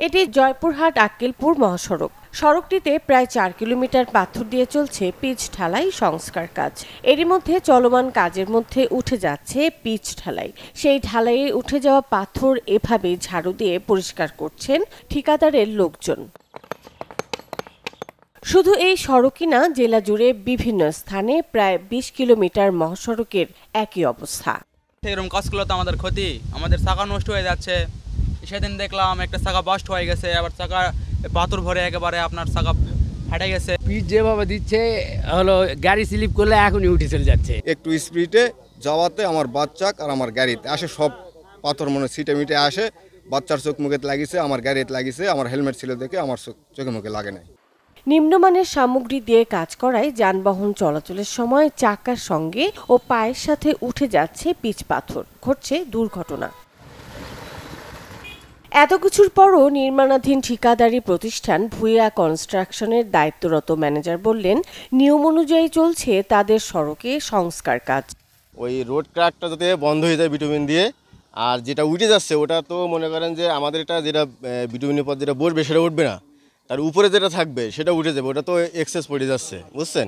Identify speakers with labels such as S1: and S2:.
S1: এটি জয়পুরহাট আক্কেলপুর মহাসড়ক। সড়কটিতে প্রায় 4 কিলোমিটার পাথর দিয়ে চলছে পিচ ঢালাই সংস্কার কাজ। এরই মধ্যে চলমান কাজের মধ্যে উঠে যাচ্ছে পিচ ঢালাই। সেই ঢালাইয়ে উঠে যাওয়া পাথর এভাবে ঝাড়ু দিয়ে পরিষ্কার করছেন ঠিকাদারের লোকজন। শুধু এই সড়কই না, জেলা জুড়ে বিভিন্ন স্থানে প্রায় 20 কিলোমিটার মহাসড়কের একই অবস্থা।
S2: এরকম কাজগুলো তো আমাদের ক্ষতি, আমাদের চাকা নষ্ট হয়ে যাচ্ছে। সেদিন দেখলাম একটা চাকা বাস্ট হয়ে গেছে, আবার চাকা পাথর ভরে একেবারে আপনার চাকা ফাটে গেছে।
S3: পিচ যেভাবে দিচ্ছে হলো গাড়ি স্লিপ করলে এখনই উঠে চলে যাচ্ছে।
S4: একটু স্পিডে যাওয়াতে আমার বাচ্চা আর আমার গাড়িতে আসে সব পাথর মনে সিটে মিটে আসে। বাচ্চার চোখ মুখে লাগিয়েছে, আমার গাড়িতে লাগিয়েছে। আমার হেলমেট ছিল দেখে আমার চোখে মুখে লাগে নাই।
S1: নিম্নমানের সামগ্রী দিয়ে কাজ করায় যানবাহন চলাচলের সময় চাকার সঙ্গে ও পায়ের সাথে উঠে যাচ্ছে পিচ পাথর, ঘটছে দুর্ঘটনা। এত কিছুর পরও নির্মাণাধীন ঠিকাদারি প্রতিষ্ঠান ভূয়া কনস্ট্রাকশনের দায়িত্বরত ম্যানেজার বললেন, নিয়ম অনুযায়ী চলছে তাদের সড়কে সংস্কার কাজ।
S5: ওই রোড ক্র্যাকটা যাতে বন্ধ হয়ে যায় বিটুমিন দিয়ে, আর যেটা উঠে যাচ্ছে ওটা তো মনে করেন যে আমাদের এটা যেটা বিটুমিনের পর যেটা বসবে সেটা উঠবে না, তার উপরে যেটা থাকবে সেটা উঠে যাবে, ওটা তো এক্সেস পড়ে যাচ্ছে, বুঝছেন।